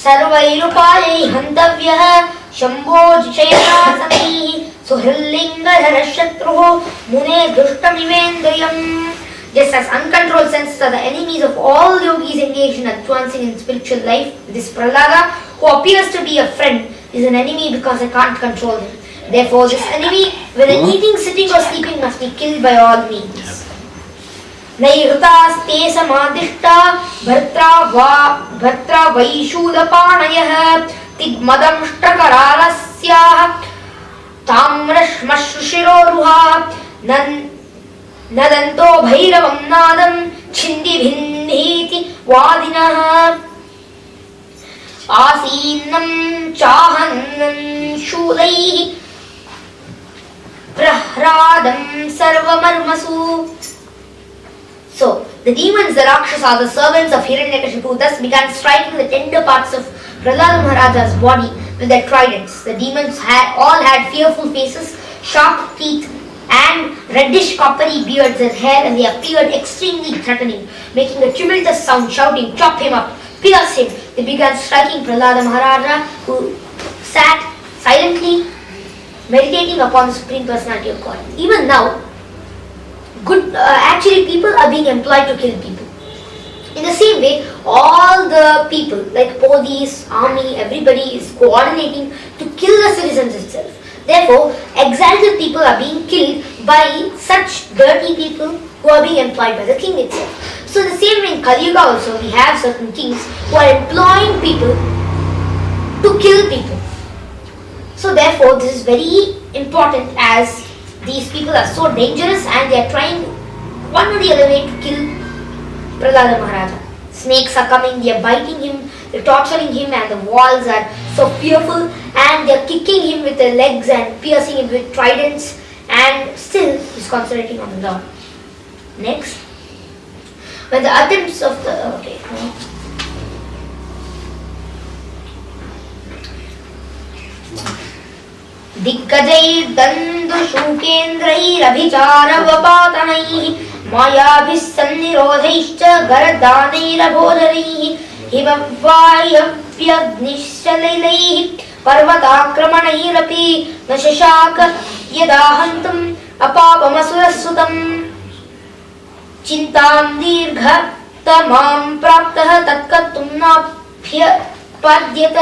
सर्वैरुपायै हन्तव्यः शम्भो शयनासनैः सुहृल्लिङ्गधरः शत्रुः मुने दुष्टमिवेन्द्रियम्. Just as uncontrolled senses are the enemies of all yogis engaged in advancing in spiritual life, this Prahlada, who appears to be a friend, is an enemy because I can't control him. Therefore, this enemy, whether eating, sitting or sleeping, must be killed by all means. Nairutaste samadishta bhartra vaishulapanayah tigmadam shtakaralasya tamrashmashushiroruha nadanto bhairavam nadam chindi bhindhiti vadinah asinam chahannam shulaihi prahradam sarvamarmasu. So, the demons, the Rakshasa, the servants of Hiranyakashipu, thus began striking the tender parts of Prahlada Maharaja's body with their tridents. The demons all had fearful faces, sharp teeth, and reddish coppery beards and hair, and they appeared extremely threatening, making a tumultuous sound, shouting, "Chop him up, pierce him." They began striking Prahlada Maharaja, who sat silently meditating upon the Supreme Personality of God. Even now, actually people are being employed to kill people. In the same way, all the people like police, army, everybody is coordinating to kill the citizens itself. Therefore, exalted people are being killed by such dirty people who are being employed by the king itself. So the same way in Kali Yuga also, we have certain kings who are employing people to kill people. So therefore, this is very important, as these people are so dangerous and they are trying one or the other way to kill Prahlada Maharaja. Snakes are coming, they are biting him, they are torturing him, and the walls are so fearful, and they are kicking him with their legs and piercing him with tridents, and still he is concentrating on the Lord. Next, when the attempts of the दिग्गजैर् दन्दुशूकेन्द्रैरभिचारवपातनैः मायाभिः सन्निरोधैश्च गरदानैरभोजनैः हिमवायव्यग्निश्चलैः पर्वताक्रमणैरपि न शशाक यदा हन्तुम् अपापमसुरसुतम् चिन्तां दीर्घतमां प्राप्तः तत्कर्तुं नाभ्यपद्यत.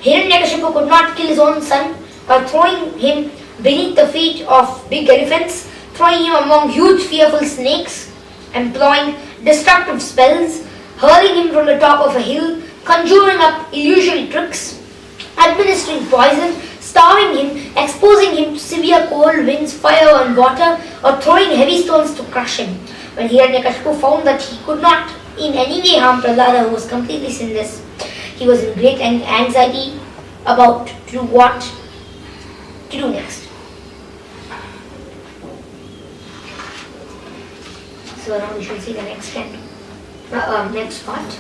Hiranyakashipu could not kill his own son by throwing him beneath the feet of big elephants, throwing him among huge fearful snakes, employing destructive spells, hurling him from the top of a hill, conjuring up illusory tricks, administering poison, starving him, exposing him to severe cold winds, fire and water, or throwing heavy stones to crush him. When Hiranyakashipu found that he could not in any way harm Prahlada, who was completely sinless, he was in great anxiety about what to do next. So now we should see the next part.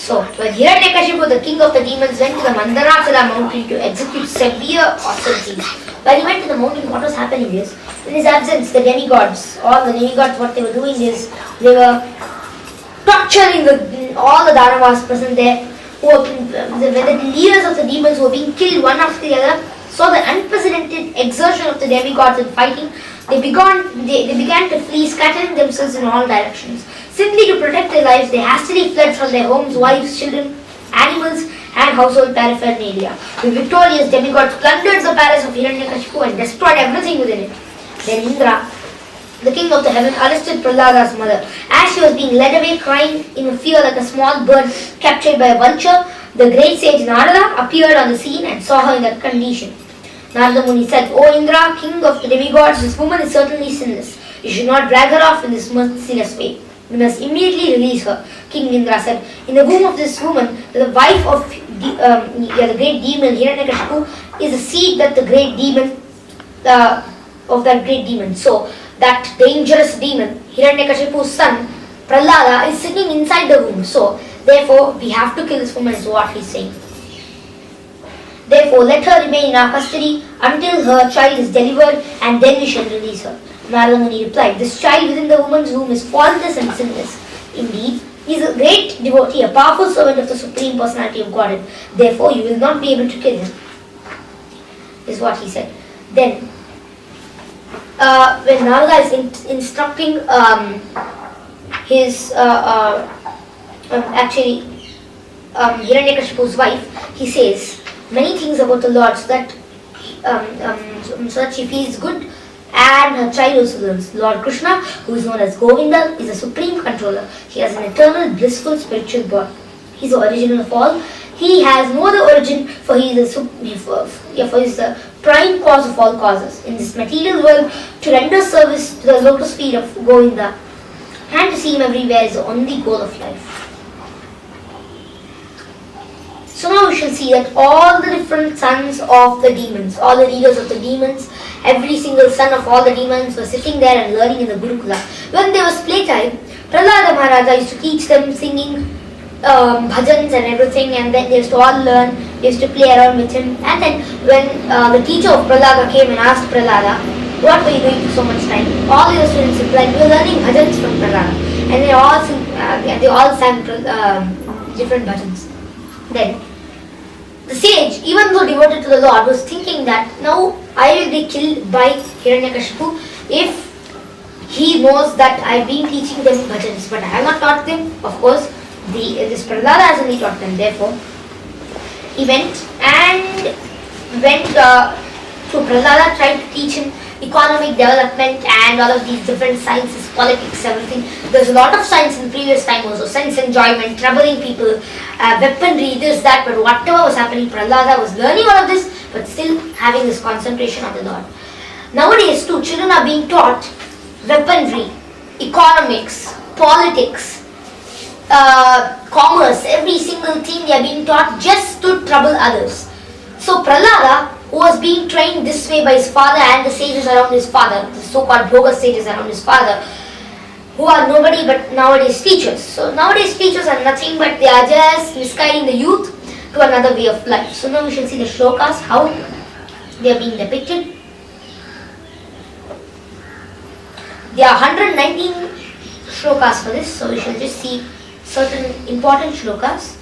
So, when Hiranyakashipu, the king of the demons, went to the Mandarachala mountain to execute severe atrocities. While he went to the mountain, what was happening is, in his absence, the demigods, all the demigods, what they were doing is, they were torturing all the Danavas present there, when the leaders of the demons who were being killed one after the other, saw the unprecedented exertion of the demigods in fighting. They began to flee, scattering themselves in all directions. Simply to protect their lives, they hastily fled from their homes, wives, children, animals, and household paraphernalia. The victorious demigods plundered the palace of Hiranyakashipu and destroyed everything within it. Then Indra, the king of the heaven, arrested Prahlada's mother. As she was being led away, crying in fear like a small bird captured by a vulture, the great sage Narada appeared on the scene and saw her in that condition. Narada Muni said, O Indra, king of the demigods, this woman is certainly sinless. You should not drag her off in this merciless way. We must immediately release her. King Indra said, in the womb of this woman, the wife of the great demon Hiranyakashipu is a seed that the great demon, of that great demon. So, that dangerous demon, Hiranyakashipu's son, Prahlada, is sitting inside the womb. So, therefore, we have to kill this woman is what he is saying. Therefore, let her remain in our custody until her child is delivered and then we shall release her. Narada Muni replied, this child within the woman's womb is faultless and sinless. Indeed, he is a great devotee, a powerful servant of the Supreme Personality of Godhead. Therefore, you will not be able to kill him. This is what he said. Then, when Narada is instructing his Hiranyakashipu's wife, he says many things about the Lord so that she feels good and her child also learns. Lord Krishna, who is known as Govinda, is a supreme controller. He has an eternal blissful spiritual body. He is the origin of all. He has no other origin, for he is the prime cause of all causes. In this material world, to render service to the lotus feet of Govinda and to see him everywhere is the only goal of life. So now we shall see that all the different sons of the demons, all the leaders of the demons, every single son of all the demons were sitting there and learning in the Gurukula. When there was playtime, Prahlada Maharaja used to teach them singing bhajans and everything, and then they used to all learn, they used to play around with him. And then when the teacher of Prahlada came and asked Prahlada, what were you doing for so much time? All the students replied, we were learning bhajans from Prahlada. And they all sang different bhajans. Then the sage, even though devoted to the Lord, was thinking that now I will be killed by Hiranyakashipu if he knows that I have been teaching them bhajans, but I have not taught them. Of course, this Prahlada has only taught them. Therefore, he went to Prahlada, tried to teach him economic development and all of these different sciences, politics, everything. There's a lot of science in the previous time also, sense enjoyment, troubling people, weaponry, this, that, but whatever was happening, Prahlada was learning all of this, but still having this concentration on the Lord. Nowadays too, children are being taught weaponry, economics, politics, commerce, every single thing they are being taught just to trouble others. So Prahlada, who was being trained this way by his father and the sages around his father, the so-called Bhoga sages around his father, who are nobody but nowadays teachers. So nowadays teachers are nothing but they are just misguiding the youth to another way of life. So now we shall see the shlokas, how they are being depicted. There are 119 shlokas for this, so we shall just see certain important shlokas.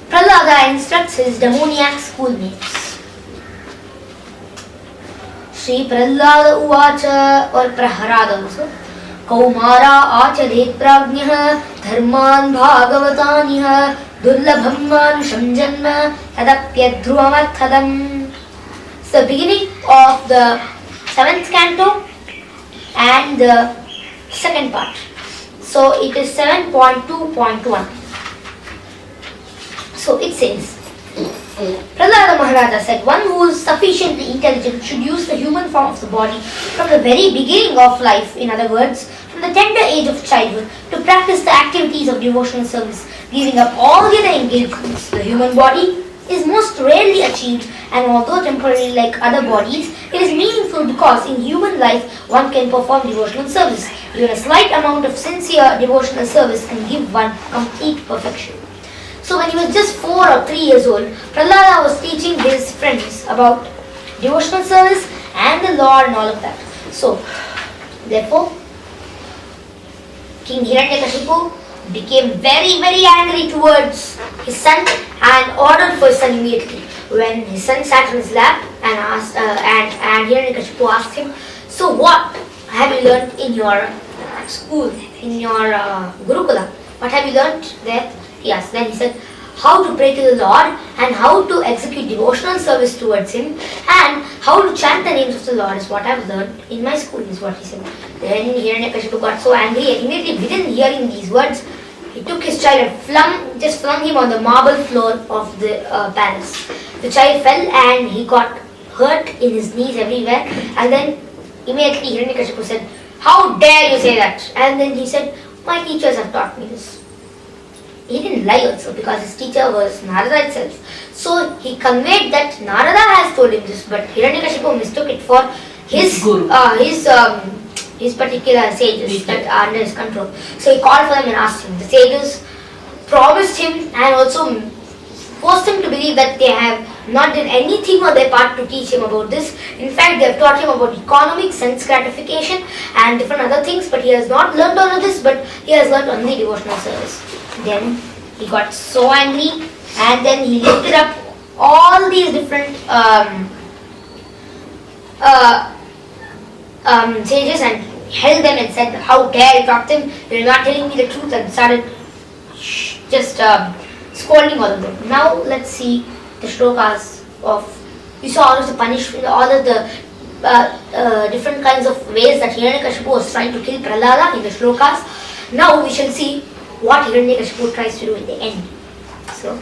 Prahlada instructs his demoniac schoolmates. Shri Prahlada Uvacha or Praharada also. Kaumara Achadet Prajnah Dharman Bhagavataniha Durlabham Manusham Janma Tadapyadhruvamarthadam. It's the beginning of the 7th canto and the second part. So it is 7.2.1. So it says, Prahlada Maharaja said, one who is sufficiently intelligent should use the human form of the body from the very beginning of life, in other words, from the tender age of childhood, to practice the activities of devotional service, giving up all the other engagements. The human body is most rarely achieved, and although temporary like other bodies, it is meaningful because in human life one can perform devotional service. Even a slight amount of sincere devotional service can give one complete perfection. So when he was just 4 or 3 years old, Prahlada was teaching his friends about devotional service and the Lord and all of that. So, therefore, King Hiranyakashipu became very, very angry towards his son and ordered for his son immediately. when his son sat on his lap and asked, and Hiranyakashipu asked him, "So what have you learned in your school, in your Gurukula? What have you learned there?" He asked. Then he said, "How to pray to the Lord and how to execute devotional service towards Him and how to chant the names of the Lord is what I've learned in my school," is what he said. Then Hiranyakashipu got so angry, and immediately within hearing these words, he took his child and flung him on the marble floor of the palace. The child fell and he got hurt in his knees everywhere, and then immediately Hiranyakashipu said, "How dare you say that?" And then he said, "My teachers have taught me this." He didn't lie also, because his teacher was Narada itself. So he conveyed that Narada has told him this, but Hiranyakashipu mistook it for his guru, his particular sages that are under his control. So he called for them and asked him. The sages promised him and also forced him to believe that they have not done anything on their part to teach him about this. In fact, they have taught him about economic sense gratification and different other things, but he has not learned all of this, but he has learned only devotional service. Then he got so angry, and then he lifted up all these different sages and held them and said, "How dare you talk to him? You're not telling me the truth," and started just scolding all of them. Now let's see the shlokas of, you saw all of the punishment, all of the different kinds of ways that Hiranyakashipu was trying to kill Prahlada in the shlokas. Now we shall see what Hiranyakashipu tries to do in the end. So